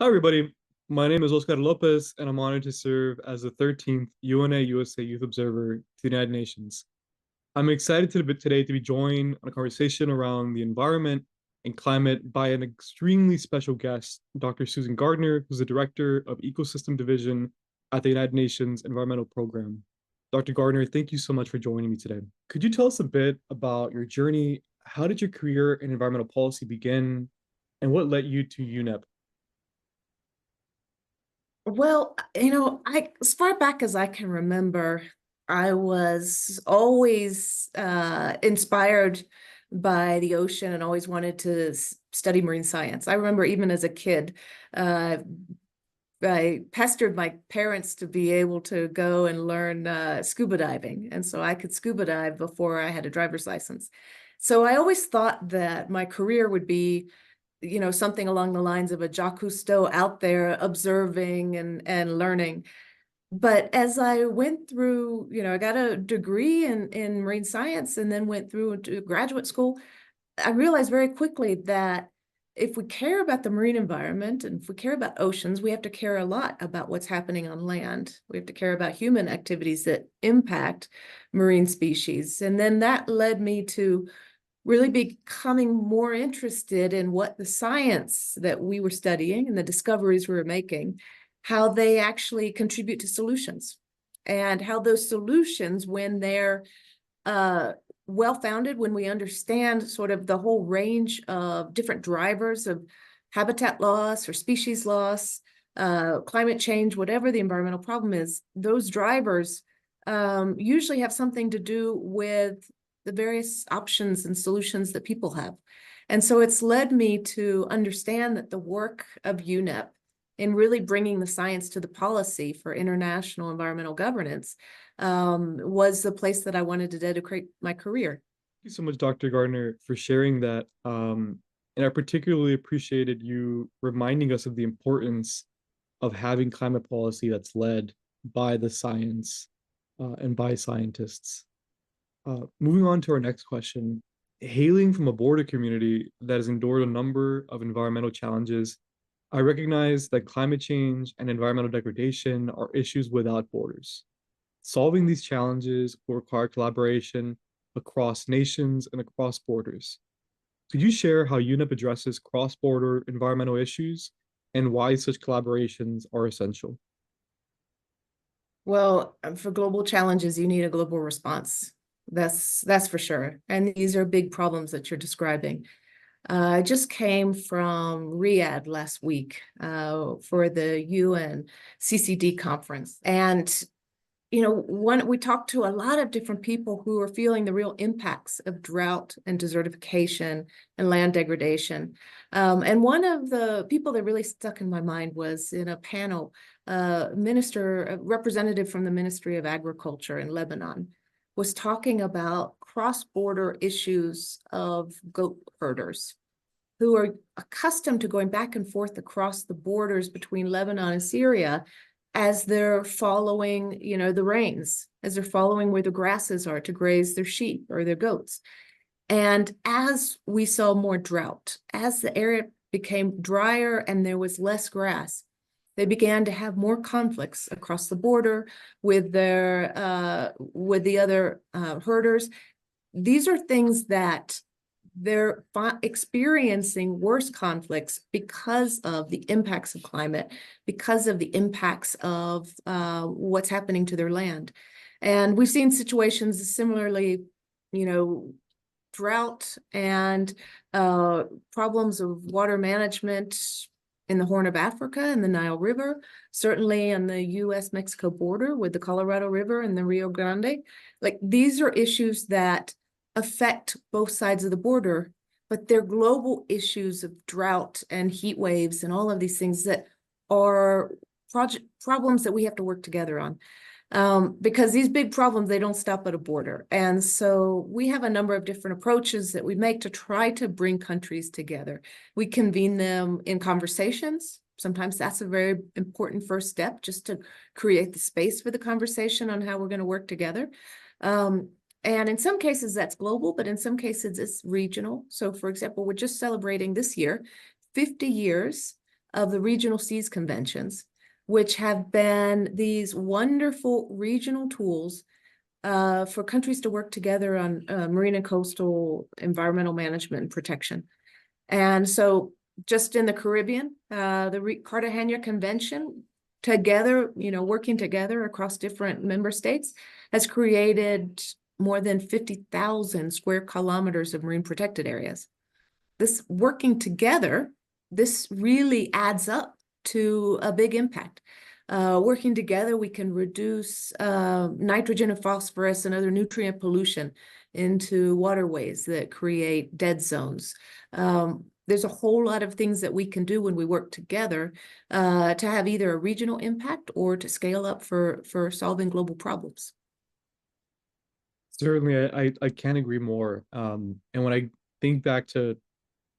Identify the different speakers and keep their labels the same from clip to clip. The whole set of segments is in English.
Speaker 1: Hi, everybody. My name is Oscar Lopez, and I'm honored to serve as the 13th UNA USA Youth Observer to the United Nations. I'm excited today to be joined on a conversation around the environment and climate by an extremely special guest, Dr. Susan Gardner, who's the Director of Ecosystem Division at the United Nations Environmental Program. Dr. Gardner, thank you so much for joining me today. Could you tell us a bit about your journey? How did your career in environmental policy begin, and what led you to UNEP?
Speaker 2: Well, as far back as I can remember, I was always inspired by the ocean and always wanted to study marine science. I remember even as a kid, uh, I pestered my parents to be able to go and learn scuba diving. And so I could scuba dive before I had a driver's license. So I always thought that my career would be something along the lines of a Jacques Cousteau out there observing and learning. But as I went through, I got a degree in marine science and then went through to graduate school. I realized very quickly that if we care about the marine environment and if we care about oceans, we have to care a lot about what's happening on land. We have to care about human activities that impact marine species. And then that led me to really becoming more interested in what the science that we were studying and the discoveries we were making, how they actually contribute to solutions, and how those solutions, when they're well-founded, when we understand sort of the whole range of different drivers of habitat loss or species loss, climate change, whatever the environmental problem is, those drivers usually have something to do with the various options and solutions that people have. And so it's led me to understand that the work of UNEP in really bringing the science to the policy for international environmental governance was the place that I wanted to dedicate my career.
Speaker 1: Thank you so much, Dr. Gardner, for sharing that. And I particularly appreciated you reminding us of the importance of having climate policy that's led by the science and by scientists. Moving on to our next question, hailing from a border community that has endured a number of environmental challenges, I recognize that climate change and environmental degradation are issues without borders. Solving these challenges will require collaboration across nations and across borders. Could you share how UNEP addresses cross-border environmental issues and why such collaborations are essential?
Speaker 2: Well, for global challenges, you need a global response. That's for sure. And these are big problems that you're describing. I just came from Riyadh last week for the UN CCD conference. And when we talked to a lot of different people who are feeling the real impacts of drought and desertification and land degradation. And one of the people that really stuck in my mind was in a panel, a representative from the Ministry of Agriculture in Lebanon was talking about cross-border issues of goat herders who are accustomed to going back and forth across the borders between Lebanon and Syria as they're following, the rains, as they're following where the grasses are to graze their sheep or their goats. And as we saw more drought, as the area became drier and there was less grass, they began to have more conflicts across the border with with the other herders. These are things that they're experiencing worse conflicts because of the impacts of climate, because of the impacts of what's happening to their land. And we've seen situations similarly, drought and problems of water management in the Horn of Africa and the Nile River, certainly on the US-Mexico border with the Colorado River and the Rio Grande. Like, these are issues that affect both sides of the border, but they're global issues of drought and heat waves and all of these things that are problems that we have to work together on. Because these big problems, they don't stop at a border. And so we have a number of different approaches that we make to try to bring countries together. We convene them in conversations. Sometimes that's a very important first step, just to create the space for the conversation on how we're going to work together. And in some cases that's global, but in some cases it's regional. So for example, we're just celebrating this year 50 years of the Regional Seas Conventions, which have been these wonderful regional tools for countries to work together on marine and coastal environmental management and protection. And so just in the Caribbean, the Cartagena Convention, together, working together across different member states, has created more than 50,000 square kilometers of marine protected areas. This working together, this really adds up to a big impact. Working together, we can reduce nitrogen and phosphorus and other nutrient pollution into waterways that create dead zones. There's a whole lot of things that we can do when we work together to have either a regional impact or to scale up for solving global problems.
Speaker 1: Certainly, I can't agree more. And when I think back to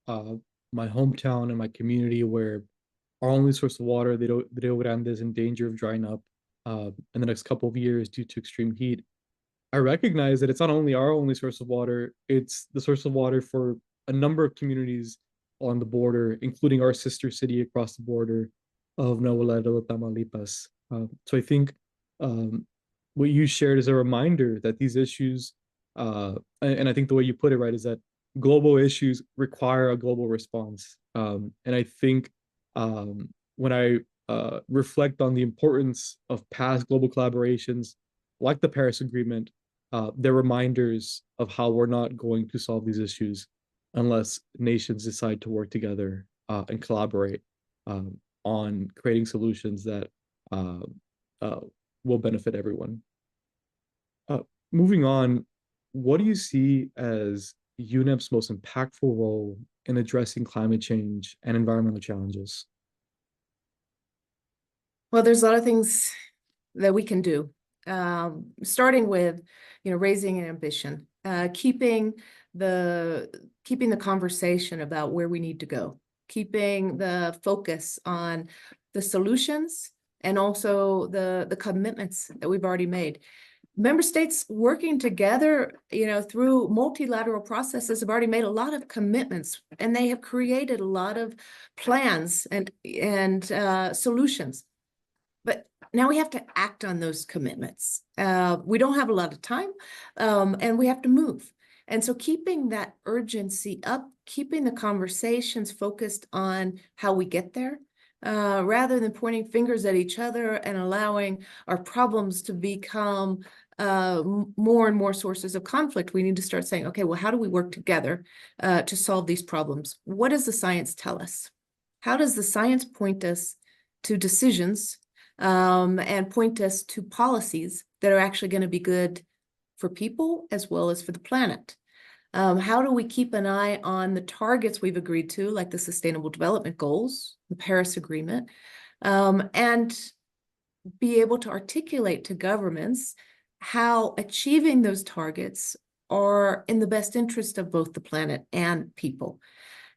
Speaker 1: my hometown and my community, where our only source of water, the Rio Grande, is in danger of drying up in the next couple of years due to extreme heat, I recognize that it's not only our only source of water, it's the source of water for a number of communities on the border, including our sister city across the border of Nuevo Laredo, Tamaulipas. So I think um, what you shared is a reminder that these issues, and I think the way you put it right is that global issues require a global response. And I think when I reflect on the importance of past global collaborations like the Paris Agreement, they're reminders of how we're not going to solve these issues unless nations decide to work together and collaborate on creating solutions that uh, uh, will benefit everyone. Uh, Moving on, what do you see as UNEP's most impactful role in addressing climate change and environmental challenges?
Speaker 2: Well, there's a lot of things that we can do, starting with, raising an ambition, keeping the conversation about where we need to go, keeping the focus on the solutions and also the commitments that we've already made. Member states working together, through multilateral processes have already made a lot of commitments, and they have created a lot of plans and solutions. But now we have to act on those commitments. We don't have a lot of time, and we have to move. And so keeping that urgency up, keeping the conversations focused on how we get there, rather than pointing fingers at each other and allowing our problems to become more and more sources of conflict, we need to start saying, okay, well, how do we work together to solve these problems? What does the science tell us? How does the science point us to decisions and point us to policies that are actually going to be good for people as well as for the planet? How do we keep an eye on the targets we've agreed to, like the Sustainable Development Goals, the Paris Agreement, and be able to articulate to governments how achieving those targets are in the best interest of both the planet and people?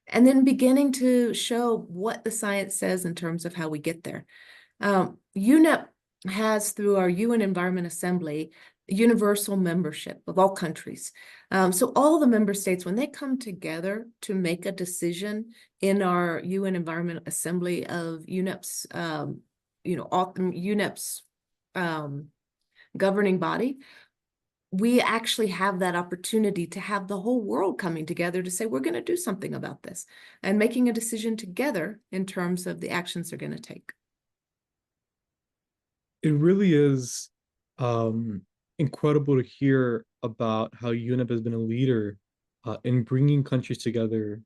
Speaker 2: And then beginning to show what the science says in terms of how we get there. UNEP has, through our UN Environment Assembly, universal membership of all countries. So all the member states, when they come together to make a decision in our UN Environment Assembly of UNEP's, UNEP's governing body, we actually have that opportunity to have the whole world coming together to say, we're going to do something about this, and making a decision together in terms of the actions they're going to take.
Speaker 1: It really is incredible to hear about how UNEP has been a leader in bringing countries together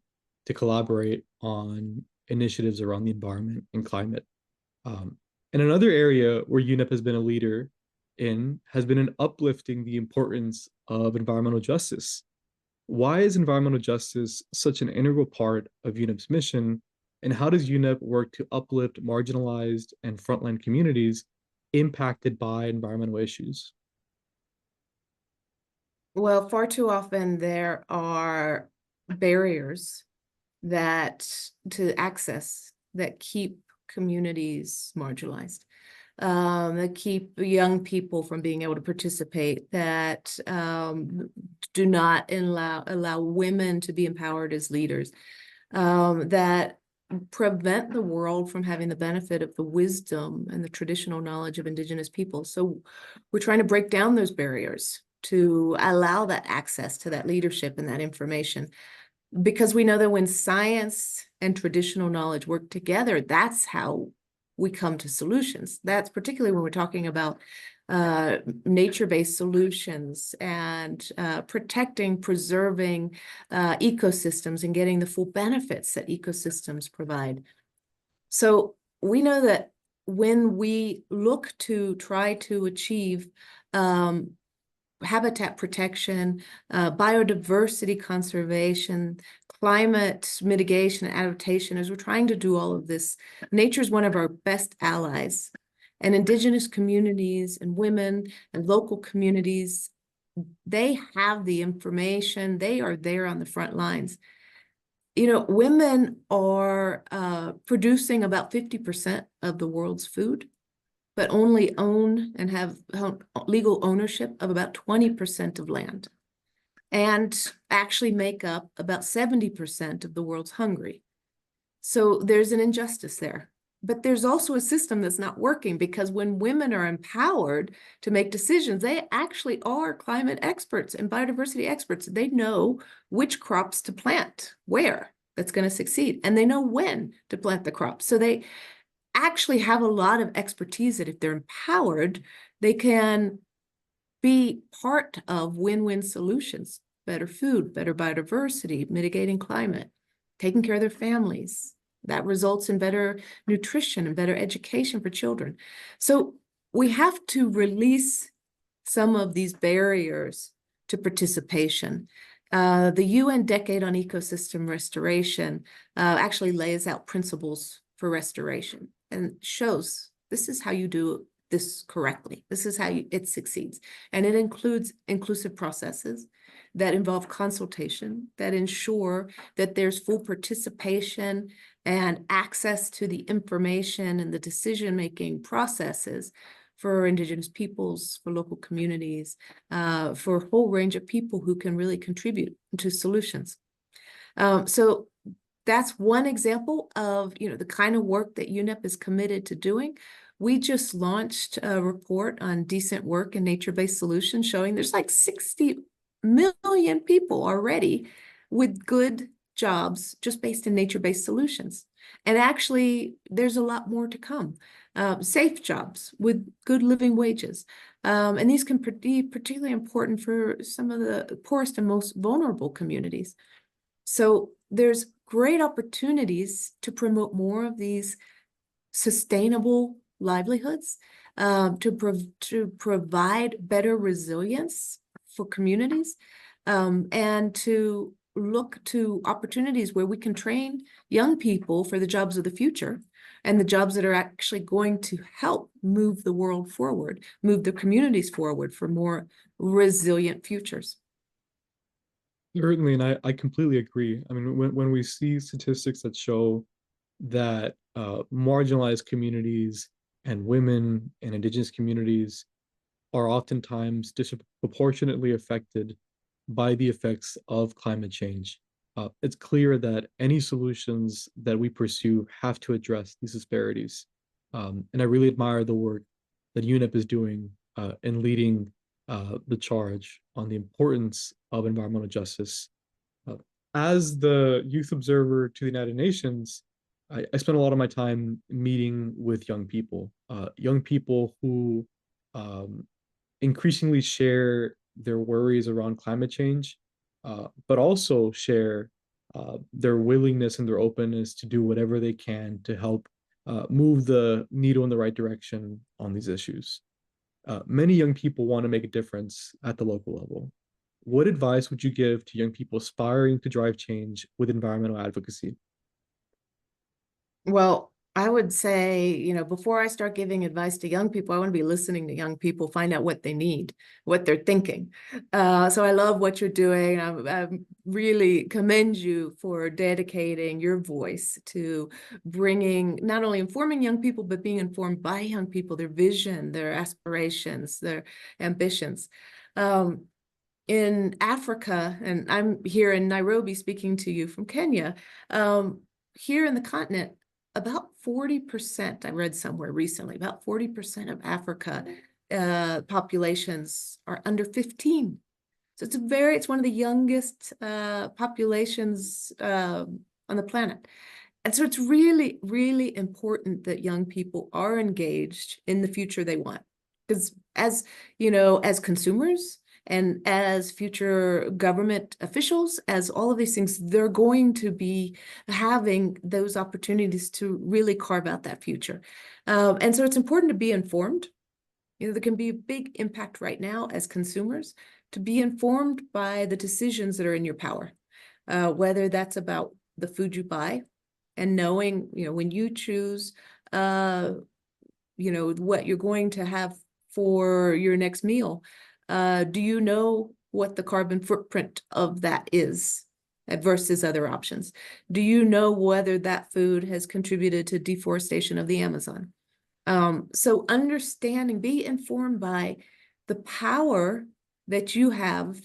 Speaker 1: to collaborate on initiatives around the environment and climate. And another area where UNEP has been a leader in has been in uplifting the importance of environmental justice. Why is environmental justice such an integral part of UNEP's mission? And how does UNEP work to uplift marginalized and frontline communities impacted by environmental issues?
Speaker 2: Well, far too often there are barriers to access that keep communities marginalized, that keep young people from being able to participate, that do not allow women to be empowered as leaders, that prevent the world from having the benefit of the wisdom and the traditional knowledge of indigenous people. So we're trying to break down those barriers to allow that access to that leadership and that information, because we know that when science and traditional knowledge work together, that's how we come to solutions. That's particularly when we're talking about nature-based solutions and protecting, preserving ecosystems and getting the full benefits that ecosystems provide. So we know that when we look to try to achieve habitat protection, biodiversity conservation, climate mitigation, and adaptation, as we're trying to do all of this, nature is one of our best allies. And indigenous communities and women and local communities, they have the information, they are there on the front lines. You know, women are producing about 50% of the world's food, but only own and have legal ownership of about 20% of land, and actually make up about 70% of the world's hungry. So there's an injustice there. But there's also a system that's not working, because when women are empowered to make decisions, they actually are climate experts and biodiversity experts. They know which crops to plant, where that's going to succeed, and they know when to plant the crops. So they actually have a lot of expertise that if they're empowered, they can be part of win-win solutions: better food, better biodiversity, mitigating climate, taking care of their families. That results in better nutrition and better education for children. So we have to release some of these barriers to participation. The UN Decade on Ecosystem Restoration actually lays out principles for restoration and shows this is how you do this correctly. This is how it succeeds. And it includes inclusive processes that involve consultation, that ensure that there's full participation and access to the information and the decision-making processes for indigenous peoples, for local communities, for a whole range of people who can really contribute to solutions. So that's one example of, you know, the kind of work that UNEP is committed to doing. We just launched a report on decent work and nature-based solutions, showing there's like 60 million people already with good jobs just based in nature-based solutions. And actually, there's a lot more to come. Safe jobs with good living wages. And these can be particularly important for some of the poorest and most vulnerable communities. So there's great opportunities to promote more of these sustainable livelihoods, to provide better resilience for communities, and to look to opportunities where we can train young people for the jobs of the future and the jobs that are actually going to help move the world forward, move the communities forward for more resilient futures.
Speaker 1: Certainly, and I completely agree. I mean, when we see statistics that show that marginalized communities and women and indigenous communities are oftentimes disproportionately affected by the effects of climate change, it's clear that any solutions that we pursue have to address these disparities. And I really admire the work that UNEP is doing in leading the charge on the importance of environmental justice. Uh, as the youth observer to the United Nations, I spend a lot of my time meeting with young people who increasingly share their worries around climate change, but also share their willingness and their openness to do whatever they can to help move the needle in the right direction on these issues. Many young people want to make a difference at the local level. What advice would you give to young people aspiring to drive change with environmental advocacy?
Speaker 2: Well, I would say, you know, before I start giving advice to young people, I want to be listening to young people, find out what they need, what they're thinking. So I love what you're doing. I really commend you for dedicating your voice to bringing, not only informing young people, but being informed by young people, their vision, their aspirations, their ambitions. In Africa, and I'm here in Nairobi speaking to you from Kenya, here in the continent, about 40%, I read somewhere recently, about 40% of Africa populations are under 15. So it's one of the youngest populations on the planet. And so it's really, really important that young people are engaged in the future they want. Because as as consumers and as future government officials, as all of these things, they're going to be having those opportunities to really carve out that future. And so it's important to be informed. There can be a big impact right now as consumers to be informed by the decisions that are in your power, whether that's about the food you buy and knowing, when you choose, what you're going to have for your next meal, do you know what the carbon footprint of that is versus other options? Do you know whether that food has contributed to deforestation of the Amazon? So understanding, be informed by the power that you have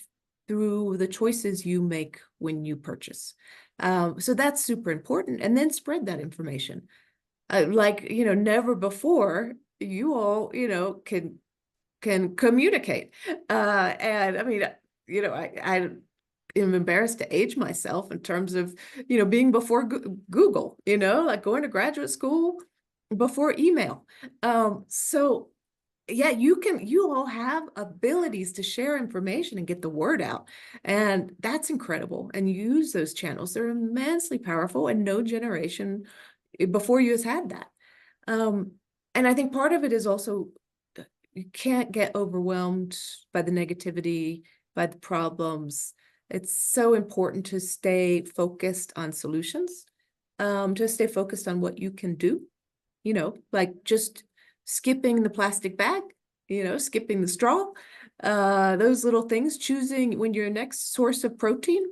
Speaker 2: through the choices you make when you purchase. So that's super important. And then spread that information. Never before, you all, can communicate. And I mean, I am embarrassed to age myself in terms of, being before Google, like going to graduate school before email. So yeah, you all have abilities to share information and get the word out. And that's incredible. And use those channels. They're immensely powerful, and no generation before you has had that. And I think part of it is also you can't get overwhelmed by the negativity, by the problems. It's so important to stay focused on solutions, to stay focused on what you can do, like just skipping the plastic bag, skipping the straw, those little things, choosing when your next source of protein,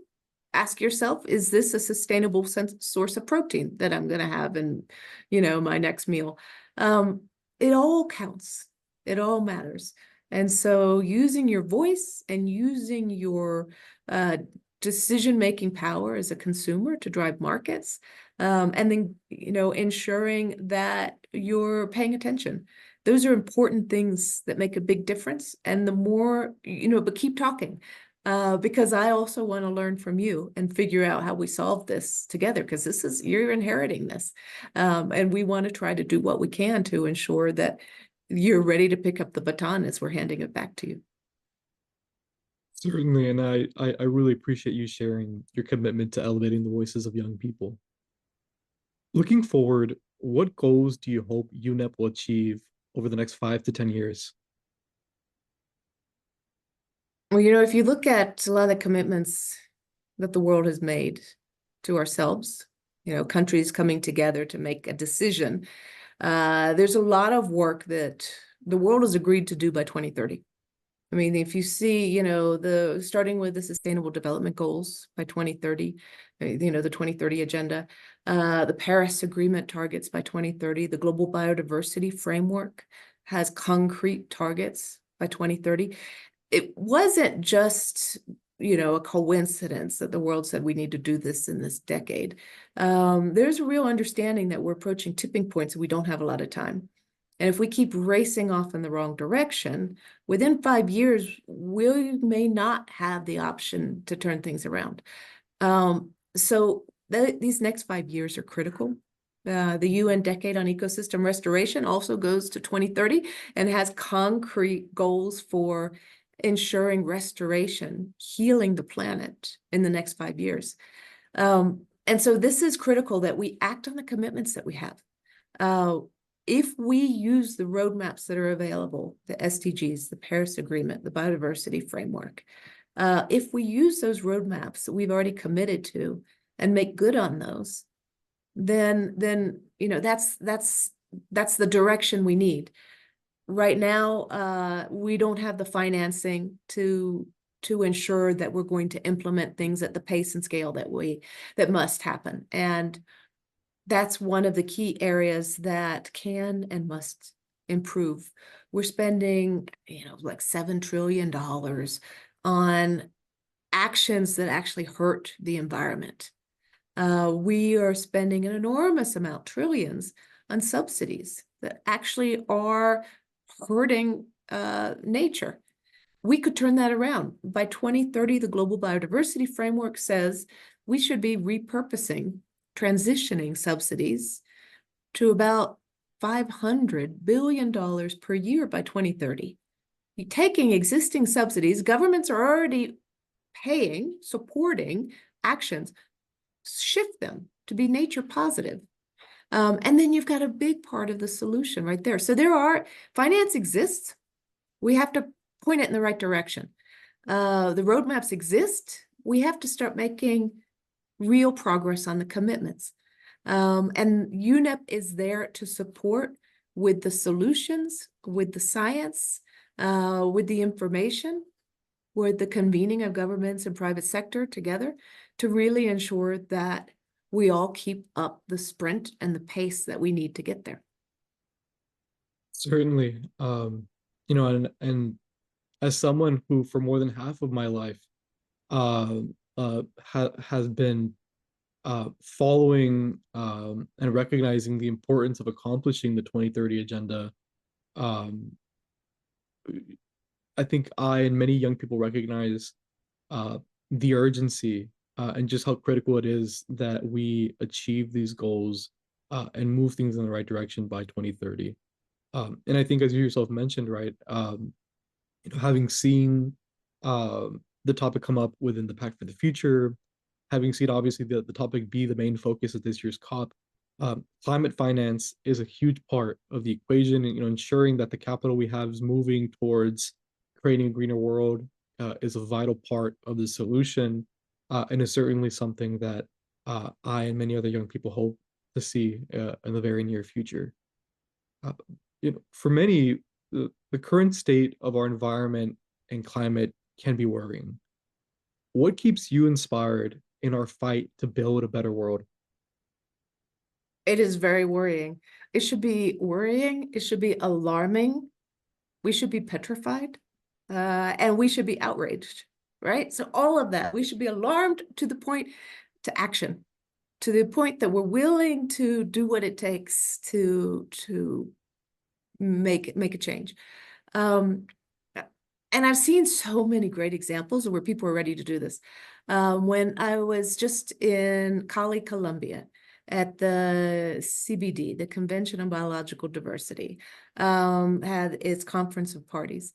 Speaker 2: ask yourself, is this a sustainable source of protein that I'm going to have in, my next meal? It all counts. It all matters. And so using your voice and using your decision-making power as a consumer to drive markets, and then, ensuring that you're paying attention. Those are important things that make a big difference. And the more, but keep talking. Because I also want to learn from you and figure out how we solve this together, because you're inheriting this. And we want to try to do what we can to ensure that you're ready to pick up the baton as we're handing it back to you.
Speaker 1: Certainly, and I really appreciate you sharing your commitment to elevating the voices of young people. Looking forward, what goals do you hope UNEP will achieve over the next 5 to 10 years?
Speaker 2: Well, if you look at a lot of the commitments that the world has made to ourselves, countries coming together to make a decision, there's a lot of work that the world has agreed to do by 2030. I mean, if you see, starting with the Sustainable Development Goals by 2030, the 2030 Agenda, the Paris Agreement targets by 2030, the Global Biodiversity Framework has concrete targets by 2030. It wasn't just, a coincidence that the world said we need to do this in this decade. There's a real understanding that we're approaching tipping points and we don't have a lot of time. And if we keep racing off in the wrong direction, within 5 years, we may not have the option to turn things around. So these next 5 years are critical. The UN Decade on Ecosystem Restoration also goes to 2030 and has concrete goals for ensuring restoration, healing the planet in the next 5 years. And so this is critical that we act on the commitments that we have. If we use the roadmaps that are available, the SDGs, the Paris Agreement, the Biodiversity Framework, if we use those roadmaps that we've already committed to and make good on those, then that's the direction we need. Right now, we don't have the financing to ensure that we're going to implement things at the pace and scale that must happen. And that's one of the key areas that can and must improve. We're spending, like $7 trillion on actions that actually hurt the environment. We are spending an enormous amount, trillions, on subsidies that actually are hurting nature. We could turn that around. By 2030, the Global Biodiversity Framework says we should be repurposing, transitioning subsidies to about $500 billion per year by 2030. You're taking existing subsidies, governments are already paying, supporting actions, shift them to be nature positive. And then you've got a big part of the solution right there. So finance exists. We have to point it in the right direction. The roadmaps exist. We have to start making real progress on the commitments. And UNEP is there to support with the solutions, with the science, with the information, with the convening of governments and private sector together to really ensure that we all keep up the sprint and the pace that we need to get there.
Speaker 1: Certainly. And as someone who for more than half of my life has been following and recognizing the importance of accomplishing the 2030 agenda, um, I think I and many young people recognize the urgency and just how critical it is that we achieve these goals and move things in the right direction by 2030. And I think, as you yourself mentioned, right, having seen the topic come up within the Pact for the Future, having seen obviously the topic be the main focus of this year's COP, climate finance is a huge part of the equation. And, ensuring that the capital we have is moving towards creating a greener world is a vital part of the solution, and is certainly something that I and many other young people hope to see in the very near future. Uh, for many, the current state of our environment and climate can be worrying. What keeps you inspired in our fight to build a better world?
Speaker 2: It is very worrying. It should be worrying. It should be alarming. We should be petrified, and we should be outraged, right? So all of that, we should be alarmed to the point to action, to the point that we're willing to do what it takes to make a change. And I've seen so many great examples of where people are ready to do this. When I was just in Cali, Colombia, at the CBD, the Convention on Biological Diversity, had its conference of parties.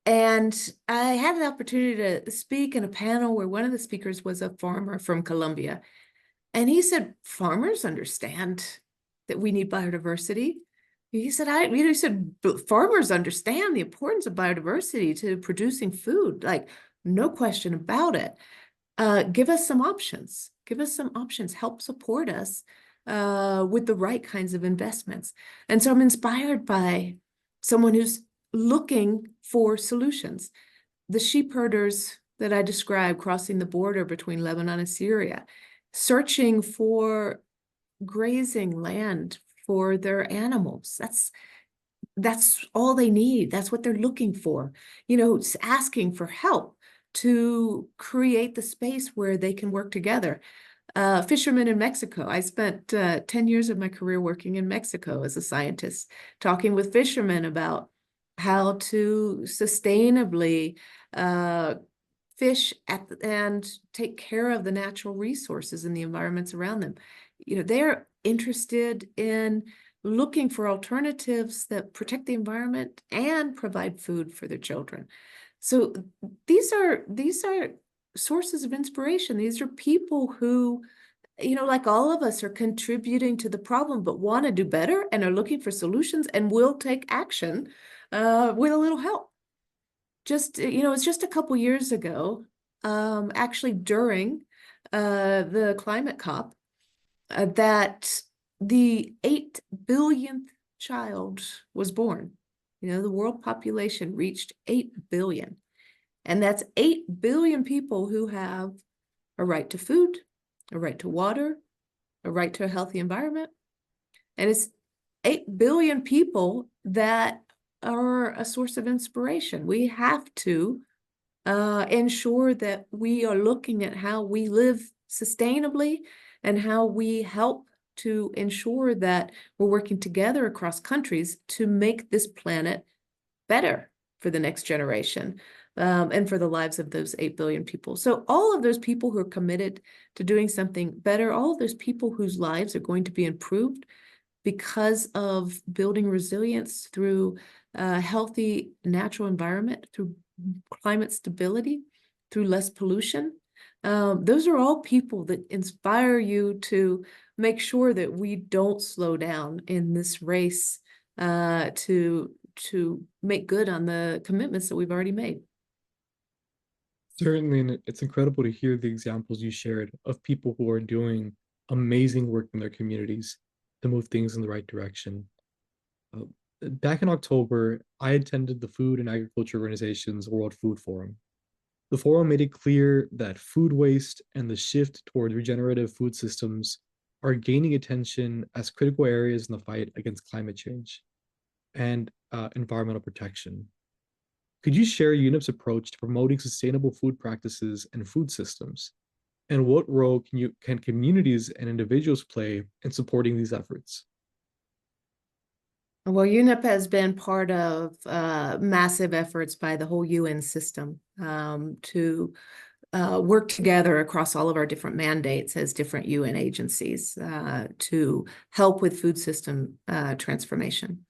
Speaker 2: And I had the opportunity to speak in a panel where one of the speakers was a farmer from Colombia. And he said, farmers understand that we need biodiversity. He said, he said, farmers understand the importance of biodiversity to producing food, like no question about it. Give us some options. Give us some options. Help support us with the right kinds of investments. And so I'm inspired by someone who's looking for solutions. The sheep herders that I described crossing the border between Lebanon and Syria, searching for grazing land for their animals. That's all they need. That's what they're looking for. It's asking for help to create the space where they can work together. Fishermen in Mexico. I spent 10 years of my career working in Mexico as a scientist, talking with fishermen about how to sustainably fish and take care of the natural resources and the environments around them. They're interested in looking for alternatives that protect the environment and provide food for their children. So these are sources of inspiration. These are people who, like all of us, are contributing to the problem, but want to do better and are looking for solutions and will take action with a little help. It's just a couple years ago, actually during the climate COP, that the 8 billionth child was born. The world population reached 8 billion. And that's 8 billion people who have a right to food, a right to water, a right to a healthy environment. And it's 8 billion people that are a source of inspiration. We have to ensure that we are looking at how we live sustainably and how we help to ensure that we're working together across countries to make this planet better for the next generation, and for the lives of those 8 billion people. So all of those people who are committed to doing something better, all of those people whose lives are going to be improved because of building resilience through a healthy natural environment, through climate stability, through less pollution. Those are all people that inspire you to make sure that we don't slow down in this race to make good on the commitments that we've already made.
Speaker 1: Certainly, and it's incredible to hear the examples you shared of people who are doing amazing work in their communities to move things in the right direction. Uh, Back in October, I attended the Food and Agriculture Organization's World Food Forum. The forum made it clear that food waste and the shift toward regenerative food systems are gaining attention as critical areas in the fight against climate change and environmental protection. Could you share UNEP's approach to promoting sustainable food practices and food systems? And what role can communities and individuals play in supporting these efforts?
Speaker 2: Well, UNEP has been part of massive efforts by the whole UN system to work together across all of our different mandates as different UN agencies to help with food system transformation.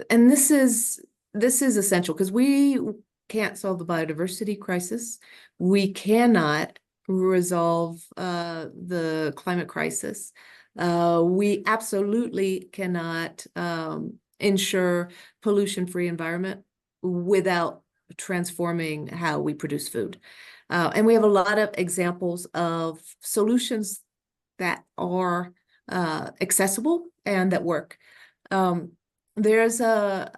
Speaker 2: And this is essential because we can't solve the biodiversity crisis. We cannot resolve the climate crisis. We absolutely cannot ensure pollution-free environment without transforming how we produce food. And we have a lot of examples of solutions that are accessible and that work. There's a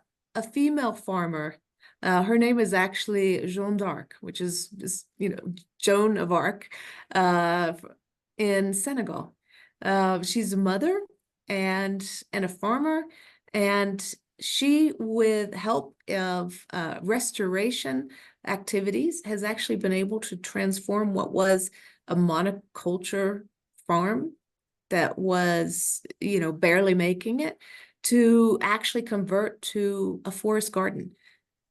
Speaker 2: female farmer. Her name is actually Jeanne d'Arc, which is Joan of Arc in Senegal. She's a mother and a farmer, and she, with help of restoration activities, has actually been able to transform what was a monoculture farm that was, barely making it, to actually convert to a forest garden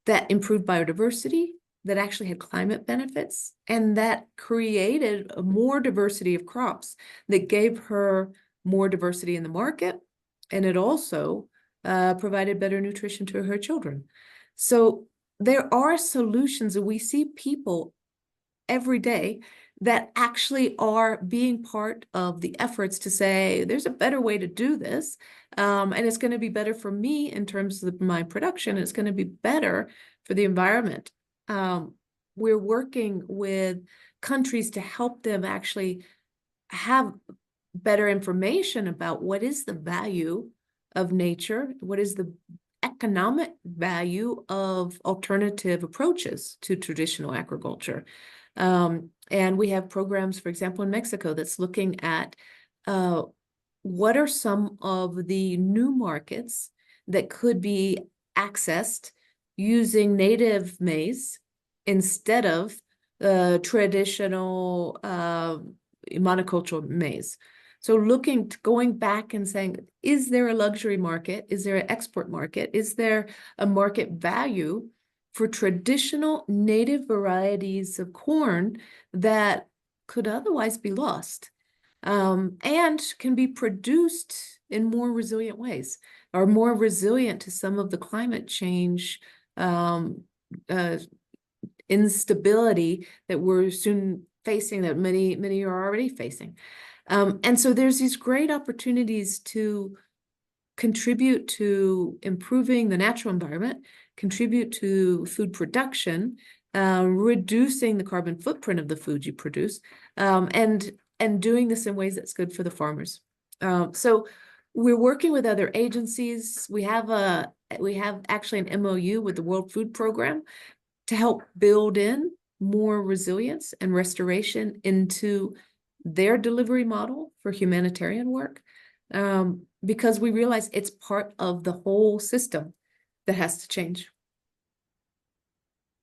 Speaker 2: that improved biodiversity, that actually had climate benefits, and that created more diversity of crops that gave her more diversity in the market, and it also provided better nutrition to her children. So there are solutions, and we see people every day that actually are being part of the efforts to say, there's a better way to do this, and it's going to be better for me in terms of my production. It's going to be better for the environment. We're working with countries to help them actually have better information about what is the value of nature, what is the economic value of alternative approaches to traditional agriculture. And we have programs, for example, in Mexico that's looking at what are some of the new markets that could be accessed using native maize instead of traditional monocultural maize. So going back and saying, is there a luxury market? Is there an export market? Is there a market value for traditional native varieties of corn that could otherwise be lost, and can be produced in more resilient ways, or more resilient to some of the climate change instability that we're soon facing, that many are already facing. And so there's these great opportunities to contribute to improving the natural environment, contribute to food production, reducing the carbon footprint of the food you produce, and doing this in ways that's good for the farmers. So we're working with other agencies. We have actually an MOU with the World Food Program to help build in more resilience and restoration into their delivery model for humanitarian work, because we realize it's part of the whole system that has to change.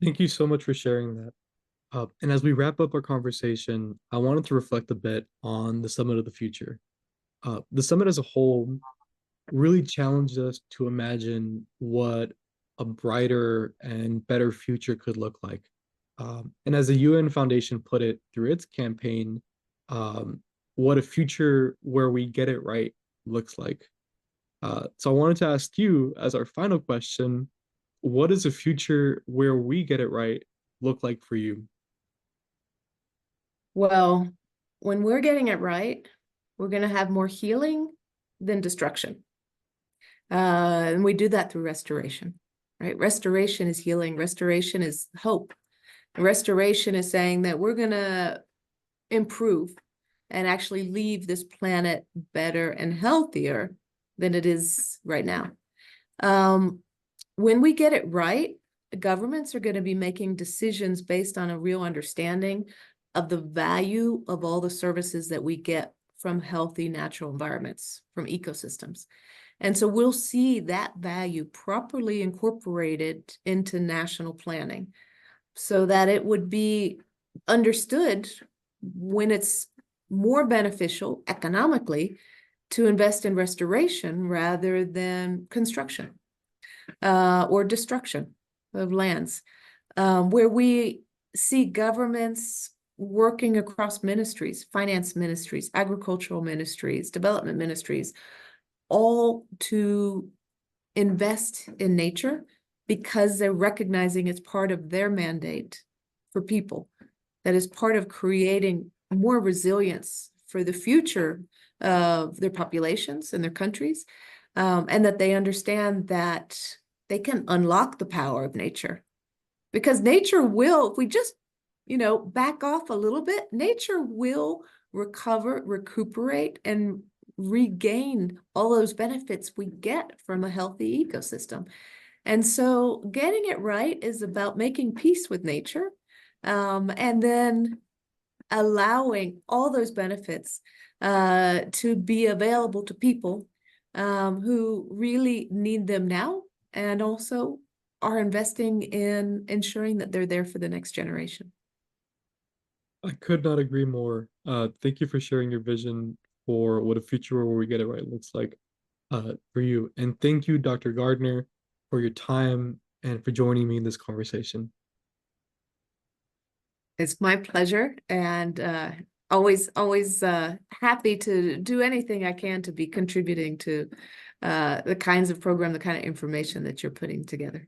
Speaker 1: Thank you so much for sharing that. And as we wrap up our conversation, I wanted to reflect a bit on the Summit of the Future. The summit as a whole really challenged us to imagine what a brighter and better future could look like. And as the UN Foundation put it through its campaign, what a future where we get it right looks like. So I wanted to ask you, as our final question, what does a future where we get it right look like for you?
Speaker 2: Well, when we're getting it right, we're going to have more healing than destruction. And we do that through restoration, right? Restoration is healing. Restoration is hope. Restoration is saying that we're going to improve and actually leave this planet better and healthier than it is right now. When we get it right, governments are going to be making decisions based on a real understanding of the value of all the services that we get from healthy natural environments, from ecosystems. And so we'll see that value properly incorporated into national planning so that it would be understood when it's more beneficial economically to invest in restoration rather than construction or destruction of lands, where we see governments working across ministries, finance ministries, agricultural ministries, development ministries, all to invest in nature because they're recognizing it's part of their mandate for people, that is part of creating more resilience for the future of their populations and their countries, and that they understand that they can unlock the power of nature. Because nature will, if we just, back off a little bit, nature will recover, recuperate, and regain all those benefits we get from a healthy ecosystem. And so getting it right is about making peace with nature, and then allowing all those benefits to be available to people who really need them now, and also are investing in ensuring that they're there for the next generation.
Speaker 1: I could not agree more. Thank you for sharing your vision for what a future where we get it right looks like for you. And thank you, Dr. Gardner, for your time and for joining me in this conversation.
Speaker 2: It's my pleasure, and always happy to do anything I can to be contributing to the kinds of program, the kind of information that you're putting together.